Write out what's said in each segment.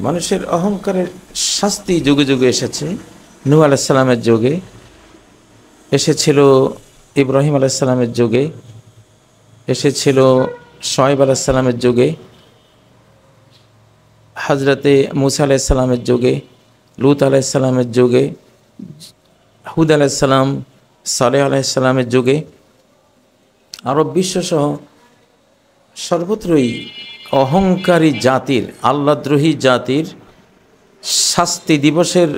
মানুষের অহংকারের শাস্তি যুগে যুগে এসেছে। নূহ আলাইহিস সালামের যুগে এসেছিল, ইব্রাহিম আলাইহিস সালামের যুগে এসেছিল, শুআয়ব আলাইহিস সালামের যুগে, হযরতে মূসা আলাইহিস সালামের যুগে, লূত আলাইহিস সালামের যুগে, হুদ আলাইহিস সালাম, সালেহ আলাইহিস সালামের যুগে, আরব বিশ্বসহ সর্বত্রই অহংকারী জাতির, আল্লাহদ্রোহী জাতির শাস্তি দিবসের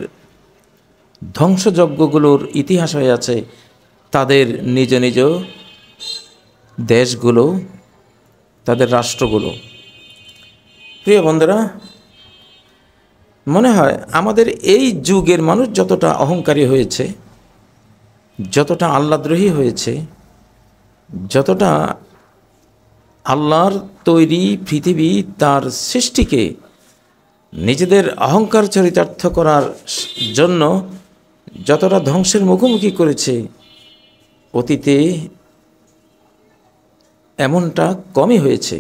ধ্বংসযজ্ঞগুলোর ইতিহাস হয়ে আছে তাদের নিজ নিজ দেশগুলো, তাদের রাষ্ট্রগুলো। প্রিয় বন্ধুরা, মনে হয় আমাদের এই যুগের মানুষ যতটা অহংকারী হয়েছে, যতটা আল্লাহদ্রোহী হয়েছে, যতটা আল্লাহর তৈরি পৃথিবী, তার সৃষ্টিকে নিজেদের অহংকার চরিতার্থ করার জন্য যতটা ধ্বংসের মুখোমুখি করেছে, অতীতে এমনটা কমই হয়েছে।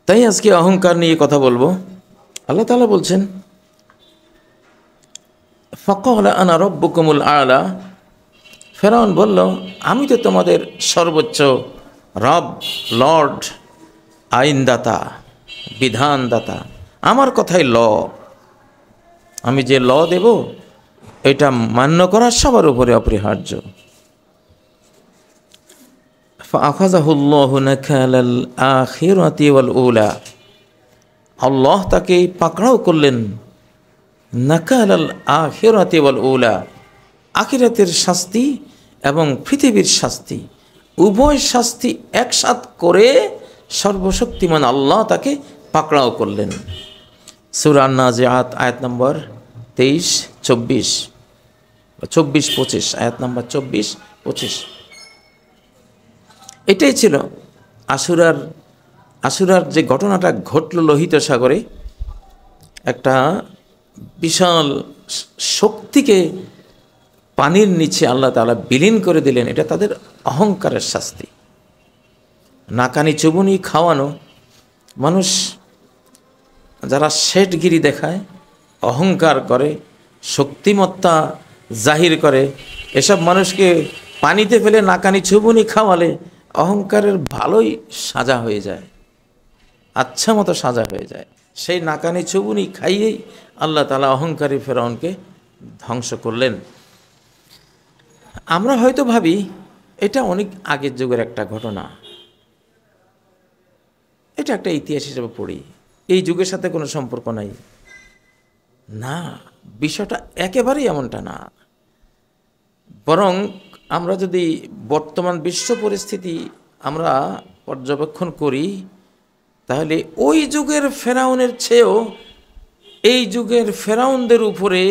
তাই আজকে অহংকার নিয়ে কথা বলবো। আল্লাহ তাআলা বলছেন, ফাকালা আনা রাব্বুকুমুল আ'লা। ফেরাউন বলল, আমি তো তোমাদের সর্বোচ্চ রব, লর্ড, আইনদাতা, বিধানদাতা, আমার কথাই ল। আমি যে ল দেব এটা মান্য করা সবার উপরে অপরিহার্য। ফাআখাযাহুল্লাহু নাকালাল আখিরাতি ওয়াল উলা। আল্লাহ তাকে পাকড়াও করলেন নাকালাল আখিরাতি ওয়াল উলা, আখিরাতের শাস্তি এবং পৃথিবীর শাস্তি, উভয় শাস্তি একসাথ করে সর্বশক্তিমান আল্লাহ তাকে পাকড়াও করলেন। সূরা আন-নাজিআত আয়াত নম্বর 23-24, 24-25, আয়াত নম্বর 24-25। এটাই ছিল আশুরার যে ঘটনাটা ঘটল লোহিত সাগরে। একটা বিশাল শক্তিকে পানির নিচে আল্লাহ তাআলা বিলীন করে দিলেন। এটা তাদের অহংকারের শাস্তি। নাকানি চুবুনি খাওয়ানো মানুষ যারা শেঠগিরি দেখায়, অহংকার করে, শক্তিমত্তা জাহির করে, এসব মানুষকে পানিতে ফেলে নাকানি চুবুনি খাওয়ালে অহংকারের ভালোই সাজা হয়ে যায়, আচ্ছা মতো সাজা হয়ে যায়। সেই নাকানি চুবুনি খাইয়েই আল্লাহ তাআলা অহংকারী ফেরাউনকে ধ্বংস করলেন। আমরা হয়তো ভাবি এটা অনেক আগের যুগের একটা ঘটনা, এটা একটা ইতিহাস হিসেবে পড়ি, এই যুগের সাথে কোনো সম্পর্ক নাই। না, বিষয়টা একেবারেই এমনটা না। বরং আমরা যদি বর্তমান বিশ্ব পরিস্থিতি আমরা পর্যবেক্ষণ করি, তাহলে ওই যুগের ফেরাউনের চেয়েও এই যুগের ফেরাউনদের উপরে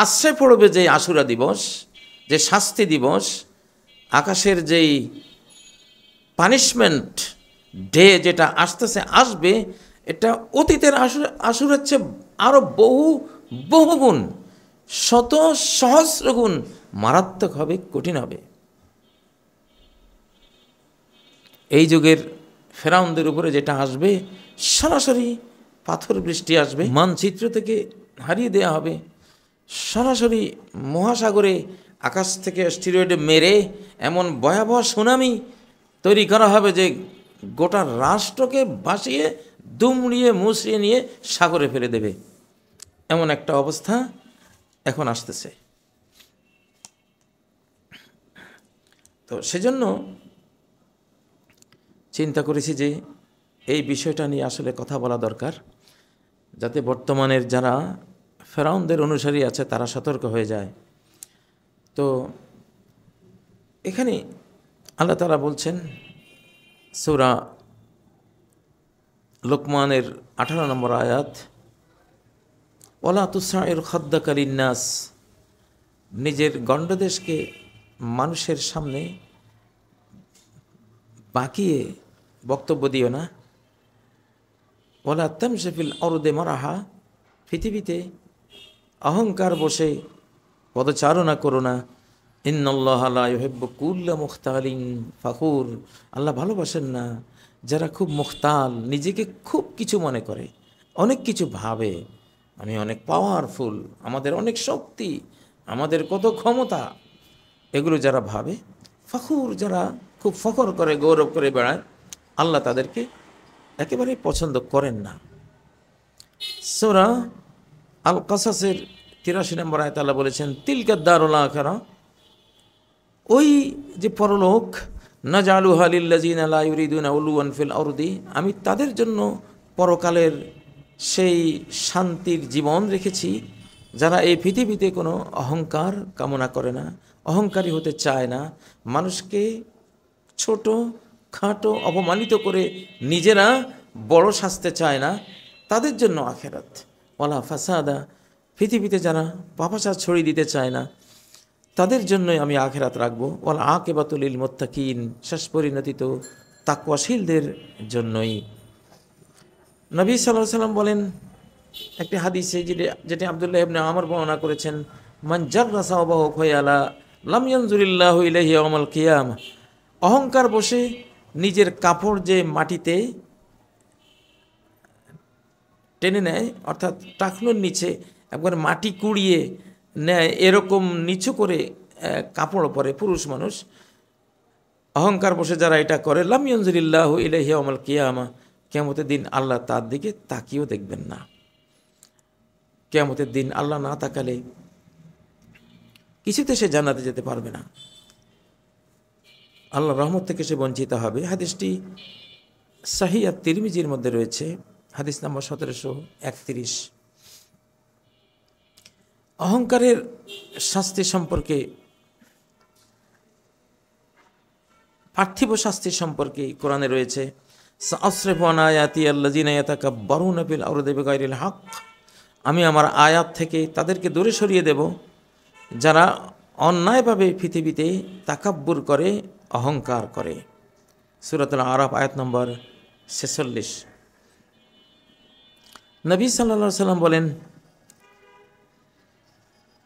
আশ্রয় পড়বে যে আশুরা দিবস, যে শাস্তি দিবস, আকাশের যেই পানিশমেন্ট ডে যেটা আসবে, এটা অতীতের আশুরার চেয়ে আরও বহু গুণ, শত সহস্র গুণ মারাত্মক হবে, কঠিন হবে। এই যুগের ফেরাউনদের উপরে যেটা আসবে, সরাসরি পাথর বৃষ্টি আসবে, মানচিত্র থেকে হারিয়ে দেওয়া হবে, সরাসরি মহাসাগরে আকাশ থেকে অ্যাস্টেরয়েডে মেরে এমন ভয়াবহ সুনামি তৈরি করা হবে যে গোটা রাষ্ট্রকে ভাসিয়ে দুমড়িয়ে মুচড়িয়ে নিয়ে সাগরে ফেলে দেবে। এমন একটা অবস্থা এখন আসতেছে। তো সেজন্য চিন্তা করেছি যে এই বিষয়টা নিয়ে আসলে কথা বলা দরকার, যাতে বর্তমানের যারা ফেরাউনদের অনুসারী আছে তারা সতর্ক হয়ে যায়। তো এখানে আল্লাহ তাআলা বলছেন, সূরা লোকমানের 18 নম্বর আয়াত, ওয়ালা তুসাইর খাদ্দাকা লিন্নাস, নিজের গণ্ডদেশকে মানুষের সামনে বাঁকিয়ে বক্তব্য দিও না। ওয়ালা তামশি ফিল আরদি মারাহা, পৃথিবীতে অহংকার বসে পদচারণা করো না। ইন্নাল্লাহা লা ইউহিব্বু কুল্লা মুখতালিন ফাখুর, আল্লাহ ভালোবাসেন না যারা খুব মুখতাল, নিজেকে খুব কিছু মনে করে, অনেক কিছু ভাবে, আমি অনেক পাওয়ারফুল, আমাদের অনেক শক্তি, আমাদের কত ক্ষমতা, এগুলো যারা ভাবে, ফখুর যারা খুব ফখর করে, গৌরব করে বেড়ায়, আল্লাহ তাদেরকে একেবারে পছন্দ করেন না। সূরা আল কাসাসের 83 নম্বর আয়াতে আল্লাহ বলেছেন, তিলকা দারুল আখিরা, ওই যে পরলোক, নাজালুহা লিল্লাযিনা লা ইউরিদুনা উলুওয়ান ফিল আরদি, আমি তাদের জন্য পরকালের সেই শান্তির জীবন রেখেছি যারা এই পৃথিবীতে কোনো অহংকার কামনা করে না, অহংকারী হতে চায় না, মানুষকে ছোট খাটো অপমানিত করে নিজেরা বড় সাজতে চায় না, তাদের জন্য আখেরাত। ওয়ালা ফাসাদা, পৃথিবীতে যারা পাপাচার ছড়িয়ে দিতে চায় না, তাদের জন্যই আমি আখেরাত রাখবো। ওয়াল আকিবাতুল লিল মুত্তাকিন, শেষ পরিণতি তো তাকওয়াশীলদের জন্যই। নবী সাল্লাল্লাহু আলাইহি সাল্লাম বলেন একটি হাদিসে, যেটি আব্দুল্লাহ ইবনে আমর বর্ণনা করেছেন, মান জাররা সাওবাহু খায়ালা লাম ইয়ানজুরিল্লাহু ইলাইহি ইয়াওমাল কিয়ামা, অহংকার বসে নিজের কাপড় যে মাটিতে টেনে নেয়, অর্থাৎ টাকনুর নিচে একবার মাটি কুড়িয়ে নেয়, এরকম নিচু করে কাপড় পরে পুরুষ মানুষ, অহংকার বসে যারা এটা করে, লাম ইয়ানজুরিল্লাহু ইলাইহি ইয়াওমাল কিয়ামা, কিয়ামতের দিন আল্লাহ তার দিকে তাকিয়েও দেখবেন না। কিয়ামতের দিন আল্লাহ না তাকালে কিছুতে সে জান্নাতে যেতে পারবে না, আল্লাহ রহমত থেকে সে বঞ্চিত হবে। হাদিসটি সহিহ তিরমিজির মধ্যে রয়েছে, হাদিস নম্বর 1731। অহংকারের শাস্তি সম্পর্কে, পার্থিব শাস্তি সম্পর্কে কোরআনে রয়েছে, সাসরিফু আন আয়াতি আল্লাযিনা ইয়াতাকাব্বারুনা ফিল আরদি বিগাইরিল হক, আমি আমার আয়াত থেকে তাদেরকে দূরে সরিয়ে দেব যারা অন্যায়ভাবে পৃথিবীতে তাকাব্বুর করে, অহংকার করে। সূরাতুল আরাফ আয়াত নম্বর 46। নবী সাল্লাল্লাহু আলাইহি সাল্লাম বলেন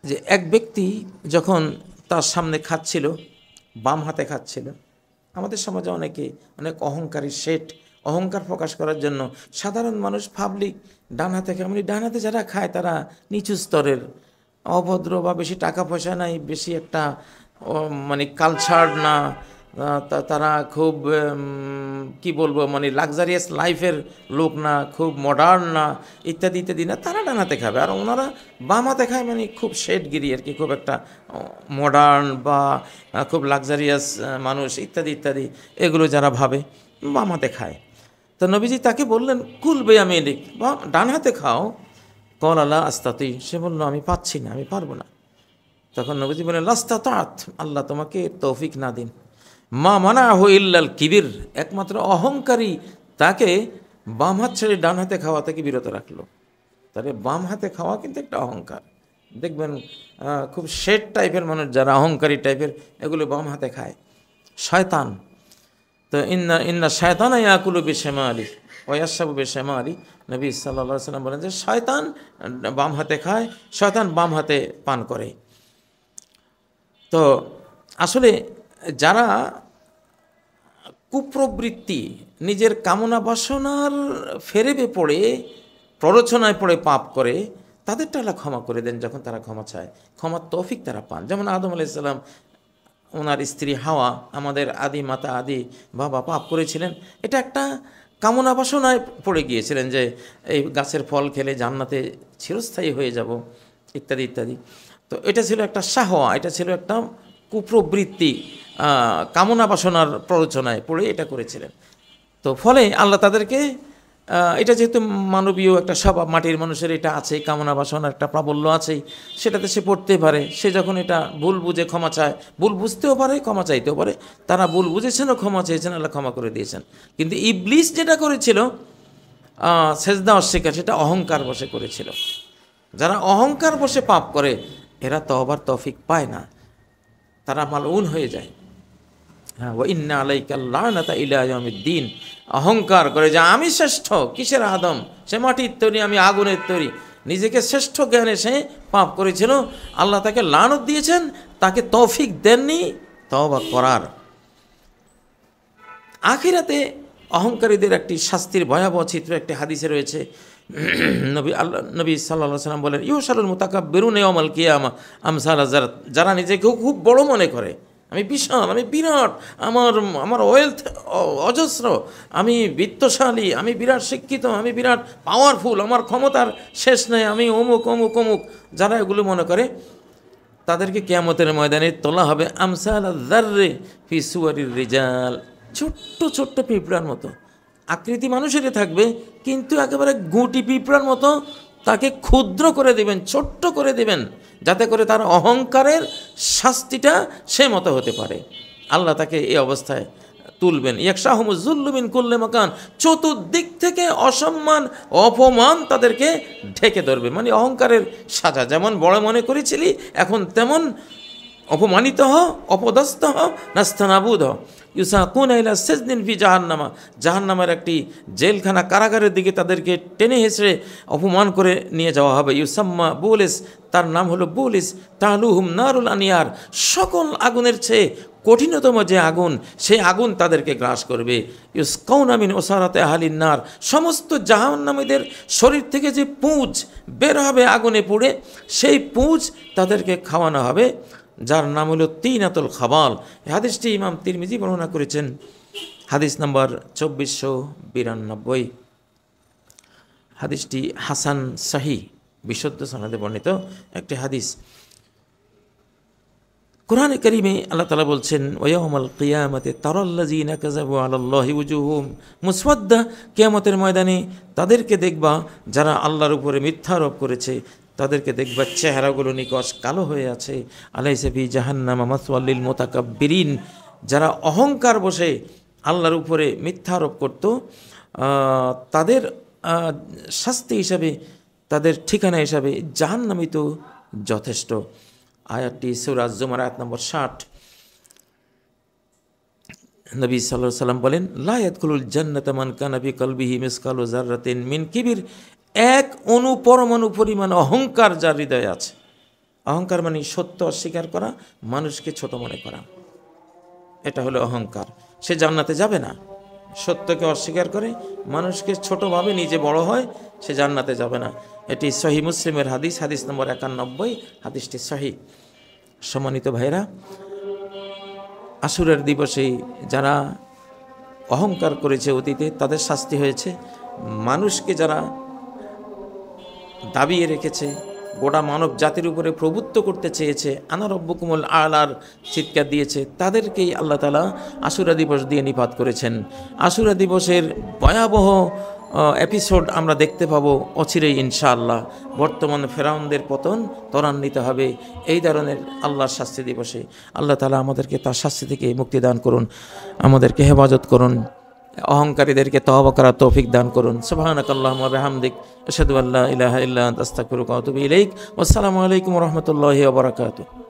যে এক ব্যক্তি যখন তার সামনে খাচ্ছিল, বাম হাতে খাচ্ছিল, আমাদের সমাজে অনেকে অনেক অহংকারী শেঠ, অহংকার প্রকাশ করার জন্য সাধারণ মানুষ পাবলিক ডান হাতে খায়, মানে ডান হাতে যারা খায় তারা নিচু স্তরের, অভদ্র বা বেশি টাকা পয়সা নাই, বেশি একটা মানে কালচার না, তারা খুব কি বলবো, মানে লাক্সারিয়াস লাইফের লোক না, খুব মডার্ন না, ইত্যাদি ইত্যাদি না, তারা ডান হাতে খাবে। আর ওনারা বাম হাতে খায়, মানে খুব শেঠগিরি আর কি, খুব একটা মডার্ন বা খুব লাক্সারিয়াস মানুষ, ইত্যাদি ইত্যাদি, এগুলো যারা ভাবে বাম হাতে খায়। তো নবীজি তাকে বললেন, কুল বিয়ামিনিক, বা ডান হাতে খাও। কল আলা আস্তাতি, সে বলল আমি পাচ্ছি না, আমি পারবো না। তখন নবীজি বললেন লাস্তাতাত, আল্লাহ তোমাকে তৌফিক না দিন। মা মানাহু ইল্লাল কিবির, একমাত্র অহংকারী তাকে বাম হাত ছেড়ে ডান হাতে খাওয়া থেকে বিরত রাখলো। তাহলে বাম হাতে খাওয়া কিন্তু একটা অহংকার। দেখবেন খুব শেঠ টাইপের মানুষ যারা অহংকারী টাইপের, এগুলো বাম হাতে খায়, শয়তান। তো ইন্না শয়তানা ইয়াকুলু বিশিমালি ওয়া ইয়াশরাবু বিশিমালি, নবী সাল্লাল্লাহু আলাইহি সাল্লাম বলেন যে শয়তান বাম হাতে খায়, শয়তান বাম হাতে পান করে। তো আসলে যারা কুপ্রবৃত্তি, নিজের কামনা বাসনার ফেরেবে পড়ে, প্ররোচনায় পড়ে পাপ করে, তাদেরটা আল্লাহ ক্ষমা করে দেন যখন তারা ক্ষমা চায়, ক্ষমার তৌফিক তারা পান। যেমন আদম আলাইহিস সালাম, ওনার স্ত্রী হাওয়া, আমাদের আদি মাতা আদি বাবা পাপ করেছিলেন, এটা একটা কামনা বাসনায় পড়ে গিয়েছিলেন যে এই গাছের ফল খেলে জান্নাতে চিরস্থায়ী হয়ে যাব, ইত্যাদি ইত্যাদি। তো এটা ছিল একটা শাহওয়া, এটা ছিল একটা কুপ্রবৃত্তি, কামনা বাসনার প্ররোচনায় পড়ে এটা করেছিলেন। তো ফলে আল্লাহ তাদেরকে, এটা যেহেতু মানবীয় একটা স্বভাব, মাটির মানুষের এটা আছে, কামনা বাসনার একটা প্রাবল্য আছেই, সেটাতে সে পড়তে পারে। সে যখন এটা ভুল বুঝে ক্ষমা চায়, ভুল বুঝতেও পারে, ক্ষমা চাইতেও পারে, তারা ভুল বুঝেছেন ও ক্ষমা চেয়েছেন, আল্লাহ ক্ষমা করে দিয়েছেন। কিন্তু ইবলিস যেটা করেছিল, সেজদা অস্বীকার, সেটা অহংকার বসে করেছিল। যারা অহংকার বসে পাপ করে, এরা তওবার তৌফিক পায় না, তারা মালউন হয়ে যায়। হ্যাঁ, ওয়া ইন্না আলাইকা লানাতা ইলা ইয়াউমিদ্দিন, অহংকার করে যে আমি শ্রেষ্ঠ, কিসের আদম, সে মাটির তৈরি, আমি আগুনের তৈরি, নিজেকে শ্রেষ্ঠ জ্ঞানে সে পাপ করেছিল। আল্লাহ তাকে লানত দিয়েছেন, তাকে তৌফিক দেননি তওবা করার। আখিরাতে অহংকারীদের একটি শাস্তির ভয়াবহ চিত্র একটি হাদিসে রয়েছে। নবী সাল্লাল্লাহু আলাইহি ওয়াসাল্লাম বলেন, ইউশারুল মুতাকাব্বিরুনা ইয়াওমাল কিয়ামা আমসালা যারা নিজেকে খুব বড় মনে করে, আমি বিশাল, আমি বিরাট, আমার ওয়েলথ অজস্র, আমি বিত্তশালী, আমি বিরাট শিক্ষিত, আমি বিরাট পাওয়ারফুল, আমার ক্ষমতার শেষ নেই, আমি অমুক অমুক অমুক, যারা এগুলো মনে করে তাদেরকে কিয়ামতের ময়দানে তোলা হবে আমসাল যাররে ফি সুওয়ারির রিজাল, ছোট্ট ছোট্ট পিঁপড়ার মতো। আকৃতি মানুষেরই থাকবে, কিন্তু একেবারে গুটি পিঁপড়ার মতো তাকে ক্ষুদ্র করে দিবেন, ছোট্ট করে দিবেন, যাতে করে তার অহংকারের শাস্তিটা সে মতো হতে পারে। আল্লাহ তাকে এই অবস্থায় তুলবেন। ইয়াকশাহুমুজ-যুল্লু মিন কুল্লি মাকান, চতুর্দিক থেকে অসম্মান অপমান তাদেরকে ঢেকে ধরবে। মানে অহংকারের সাজা, যেমন বড় মনে করেছিলি এখন তেমন অপমানিত হ, অপদস্থ হ, নাস্তানাবুদ হ। ইউসাকুনা ইলা সিজনিন ফি জাহান্নামা, জাহান্নামের একটি জেলখানা কারাগারের দিকে তাদেরকে টেনে হেঁচড়ে অপমান করে নিয়ে যাওয়া হবে। ইউসাম্মা বুলিস, তার নাম হলো বুলিস, তালুহুম নারুল আনিয়ার, সকল আগুনের চেয়ে কঠিনতম যে আগুন, সেই আগুন তাদেরকে গ্রাস করবে। ইউসকাউনা মিন ওসারাতে আহলিন নার, সমস্ত জাহান্নামীদের শরীর থেকে যে পুঁজ বের হবে আগুনে পুড়ে, সেই পুঁজ তাদেরকে খাওয়ানো হবে, যার নাম হলো তিনাতুল খাবাল। এই হাদিসটি ইমাম তিরমিজি বর্ণনা করেছেন, হাদিস নম্বর 2492। হাদিসটি হাসান সহিহ, বিশুদ্ধ সনদে বর্ণিত একটি হাদিস। কোরআনে কারিমে আল্লাহ তাআলা বলছেন, ওয়ায়াউমাল কিয়ামাতি তারাল্লাযীনা কাযাবু আলাল্লাহি ওয়ুজুহুম মুসওয়াদ্দা, কিয়ামতের ময়দানে তাদেরকে দেখবা যারা আল্লাহর উপরে মিথ্যারোপ করেছে, তাদেরকে দেখবা চেহারাগুলো নিকশ কালো হয়ে আছে। আলাইসা ফি জাহান্নামা মাসওয়াল লিল মুতাকাব্বিরিন, যারা অহংকার বসে আল্লাহর উপরে মিথ্যারোপ করত, তাদের শাস্তি হিসাবে, তাদের ঠিকানা হিসাবে জাহান্নামই তো যথেষ্ট। আয়াতটি সূরা জুমার আয়াত নম্বর 60। নবী সাল্লাল্লাহু আলাইহি ওয়াসাল্লাম বলেন, লা ইয়াদখুলুল জান্নাতা মান কানা ফি কলবিহি মিসকালু যাররাতিন মিন কিবির, এক পরমাণু পরিমাণ অহংকার যার হৃদয়ে আছে। অহংকার মানে সত্য অস্বীকার করা, মানুষকে ছোট মনে করা, এটা হলো অহংকার। সে জান্নাতে যাবে না। সত্যকে অস্বীকার করে মানুষকে ছোটভাবে নিজে বড় হয়, সে জান্নাতে যাবে না। এটি সহিহ মুসলিমের হাদিস, হাদিস নম্বর 91, হাদিসটি সহিহ। সম্মানিত ভাইরা, আশুরার দিবসে যারা অহংকার করেছে অতীতে, তাদের শাস্তি হয়েছে। মানুষকে যারা দাবিয়ে রেখেছে, গোটা মানব জাতির উপরে প্রভুত্ব করতে চেয়েছে, আনা রব্বুকুমুল আলার চিৎকার দিয়েছে, তাদেরকেই আল্লাহ তাআলা আশুরা দিবস দিয়ে নিপাত করেছেন। আশুরা দিবসের ভয়াবহ এপিসোড আমরা দেখতে পাবো অচিরেই ইনশাআল্লাহ। বর্তমানে ফেরাউনদের পতন ত্বরান্বিত হবে এই ধরনের আল্লাহর শাস্তি দিবসে। আল্লাহ তাআলা আমাদেরকে তার শাস্তি থেকে মুক্তি দান করুন, আমাদেরকে হেফাজত করুন, অহংকারীদেরকে তওবা করার তৌফিক দান করুন। সুবহানাকাল্লাহুম্মা ওয়া বিহামদিক, আশহাদু আল্লা ইলাহা ইল্লা আনতা, আস্তাগফিরুকা ওয়া আতুবু ইলাইক। ওয়াসসালামু আলাইকুম ওয়া রাহমাতুল্লাহি ওয়া বারাকাতুহু।